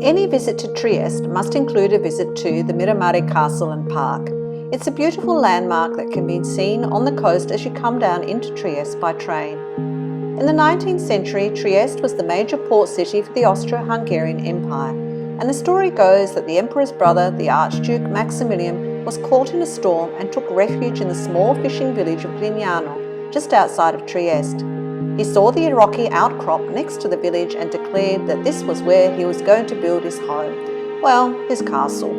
Any visit to Trieste must include a visit to the Miramare Castle and Park. It's a beautiful landmark that can be seen on the coast as you come down into Trieste by train. In the 19th century, Trieste was the major port city for the Austro-Hungarian Empire, and the story goes that the emperor's brother, the Arch-duke Maximilian, was caught in a storm and took refuge in the small fishing village of Grignano, just outside of Trieste. He saw the rocky outcrop next to the village and declared that this was where he was going to build his home, well, his castle.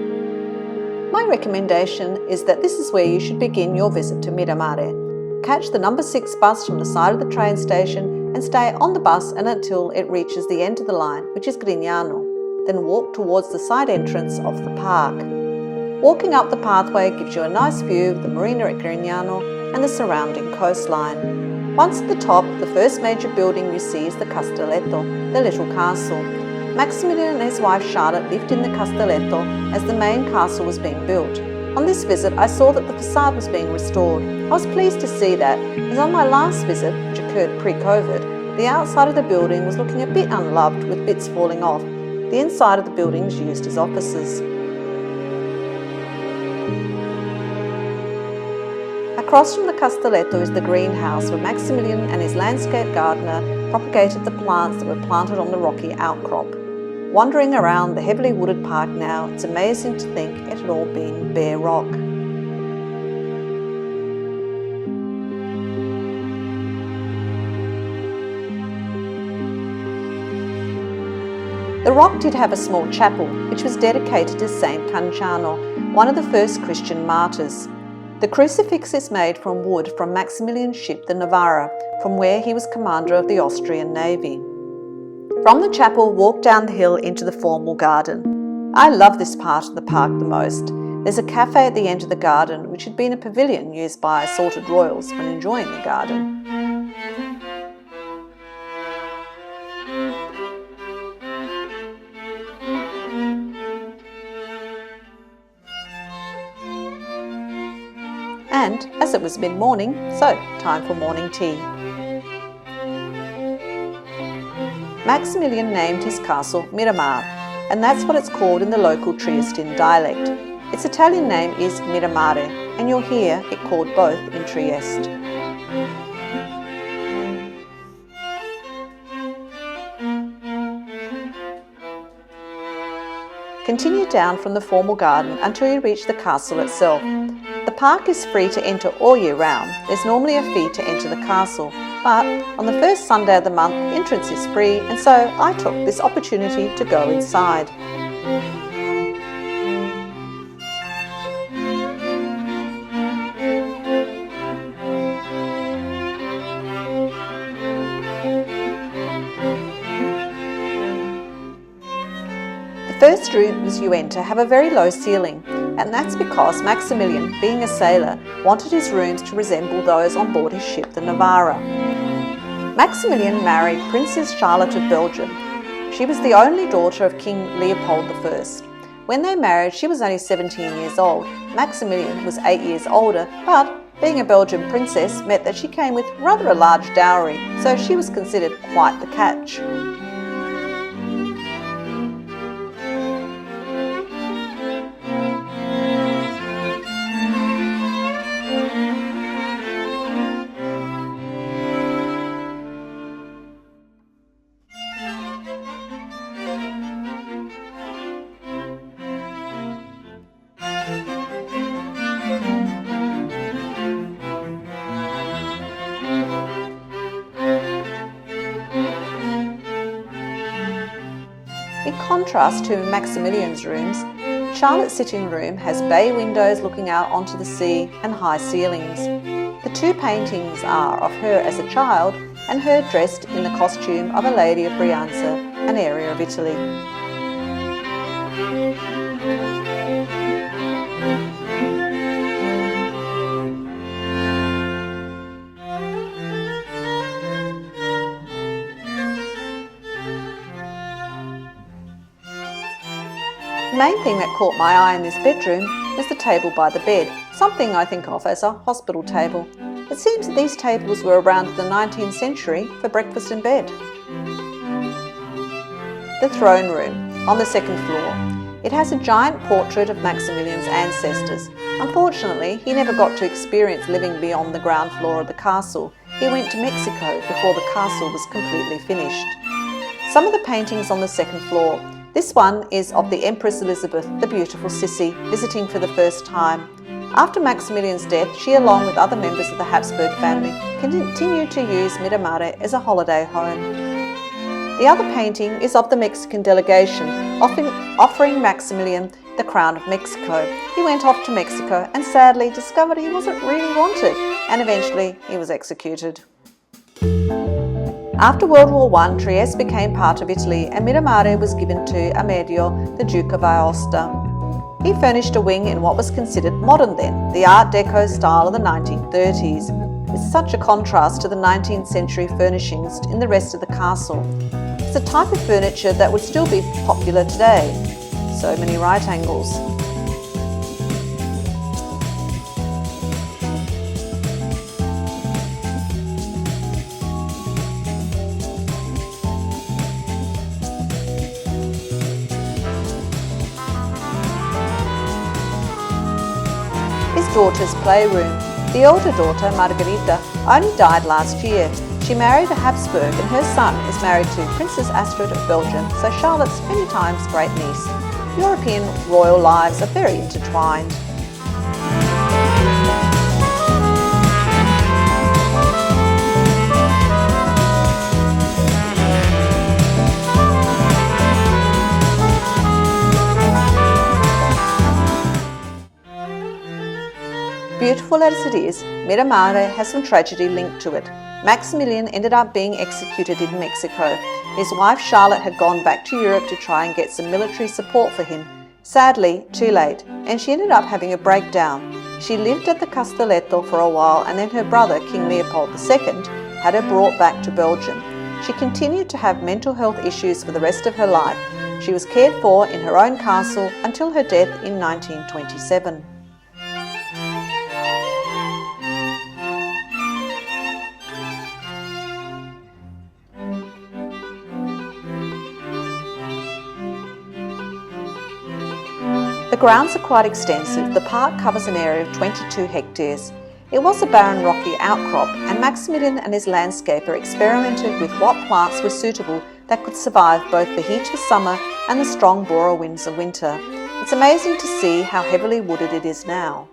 My recommendation is that this is where you should begin your visit to Miramare. Catch the number 6 bus from the side of the train station and stay on the bus until it reaches the end of the line, which is Grignano. Then walk towards the side entrance of the park. Walking up the pathway gives you a nice view of the marina at Grignano and the surrounding coastline. Once at the top, the first major building you see is the Castelletto, the little castle. Maximilian and his wife Charlotte lived in the Castelletto as the main castle was being built. On this visit, I saw that the facade was being restored. I was pleased to see that, as on my last visit, which occurred pre-COVID, the outside of the building was looking a bit unloved with bits falling off. The inside of the building was used as offices. Across from the Castelletto is the greenhouse where Maximilian and his landscape gardener propagated the plants that were planted on the rocky outcrop. Wandering around the heavily wooded park now, it's amazing to think it had all been bare rock. The rock did have a small chapel, which was dedicated to Saint Canciano, one of the first Christian martyrs. The crucifix is made from wood from Maximilian's ship, the Novara, from where he was commander of the Austrian Navy. From the chapel, walk down the hill into the formal garden. I love this part of the park the most. There's a cafe at the end of the garden, which had been a pavilion used by assaulted royals when enjoying the garden. And as it was mid-morning, so time for morning tea. Maximilian named his castle Miramare, and that's what it's called in the local Triestine dialect. Its Italian name is Miramare, and you'll hear it called both in Trieste. Continue down from the formal garden until you reach the castle itself. The park is free to enter all year round. There's normally a fee to enter the castle, but on the first Sunday of the month, entrance is free, and so I took this opportunity to go inside. The first rooms you enter have a very low ceiling, and that's because Maximilian, being a sailor, wanted his rooms to resemble those on board his ship, the Novara. Maximilian married Princess Charlotte of Belgium. She was the only daughter of King Leopold I. When they married, she was only 17 years old. Maximilian was 8 years older, but being a Belgian princess meant that she came with rather a large dowry, so she was considered quite the catch. In contrast to Maximilian's rooms, Charlotte's sitting room has bay windows looking out onto the sea and high ceilings. The two paintings are of her as a child and her dressed in the costume of a lady of Brianza, an area of Italy. The main thing that caught my eye in this bedroom was the table by the bed, something I think of as a hospital table. It seems that these tables were around in the 19th century for breakfast in bed. The throne room. on the second floor. It has a giant portrait of Maximilian's ancestors. Unfortunately, he never got to experience living beyond the ground floor of the castle. He went to Mexico before the castle was completely finished. Some of the paintings on the second floor. This one is of the Empress Elizabeth, the beautiful Sissi, visiting for the first time. After Maximilian's death, she, along with other members of the Habsburg family, continued to use Miramare as a holiday home. The other painting is of the Mexican delegation, offering Maximilian the crown of Mexico. He went off to Mexico and sadly discovered he wasn't really wanted, and eventually he was executed. After World War I, Trieste became part of Italy and Miramare was given to Amedeo, the Duke of Aosta. He furnished a wing in what was considered modern then, the Art Deco style of the 1930s. It's such a contrast to the 19th century furnishings in the rest of the castle. It's a type of furniture that would still be popular today. So many right angles. His daughter's playroom. The elder daughter, Margherita, only died last year. She married a Habsburg and her son is married to Princess Astrid of Belgium, so Charlotte's many times great niece. European royal lives are very intertwined. Beautiful as it is, Miramare has some tragedy linked to it. Maximilian ended up being executed in Mexico. His wife Charlotte had gone back to Europe to try and get some military support for him. Sadly, too late, and she ended up having a breakdown. She lived at the Castelletto for a while, and then her brother, King Leopold II, had her brought back to Belgium. She continued to have mental health issues for the rest of her life. She was cared for in her own castle until her death in 1927. The grounds are quite extensive. The park covers an area of 22 hectares. It was a barren rocky outcrop, and Maximilian and his landscaper experimented with what plants were suitable that could survive both the heat of summer and the strong Bora winds of winter. It's amazing to see how heavily wooded it is now.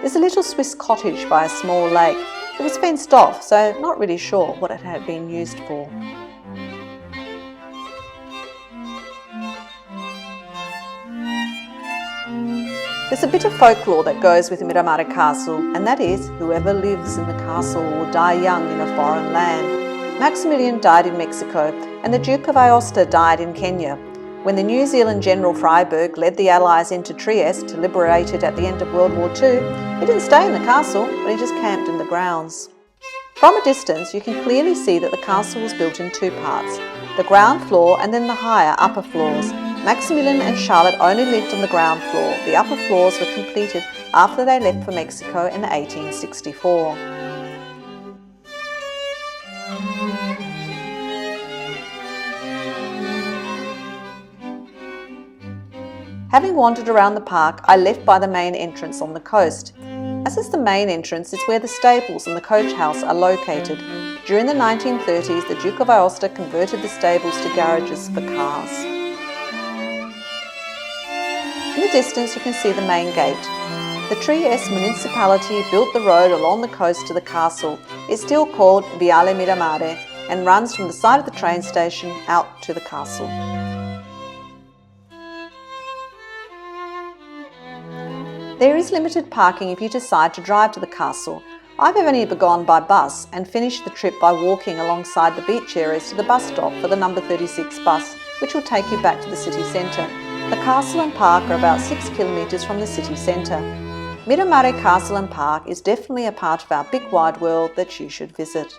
There's a little Swiss cottage by a small lake. It was fenced off, so not really sure what it had been used for. There's a bit of folklore that goes with Miramare Castle, and that is, whoever lives in the castle will die young in a foreign land. Maximilian died in Mexico, and the Duke of Aosta died in Kenya. When the New Zealand General Freyberg led the Allies into Trieste to liberate it at the end of World War II, he didn't stay in the castle, but he just camped in the grounds. From a distance, you can clearly see that the castle was built in two parts, the ground floor and then the higher upper floors. Maximilian and Charlotte only lived on the ground floor. The upper floors were completed after they left for Mexico in 1864. Having wandered around the park, I left by the main entrance on the coast. As is the main entrance, it's where the stables and the coach house are located. During the 1930s, the Duke of Aosta converted the stables to garages for cars. In the distance, you can see the main gate. The Trieste municipality built the road along the coast to the castle. It's still called Viale Miramare and runs from the side of the train station out to the castle. There is limited parking if you decide to drive to the castle. I've only ever gone by bus and finished the trip by walking alongside the beach areas to the bus stop for the number 36 bus, which will take you back to the city centre. The castle and park are about 6 kilometres from the city centre. Miramare Castle and Park is definitely a part of our big wide world that you should visit.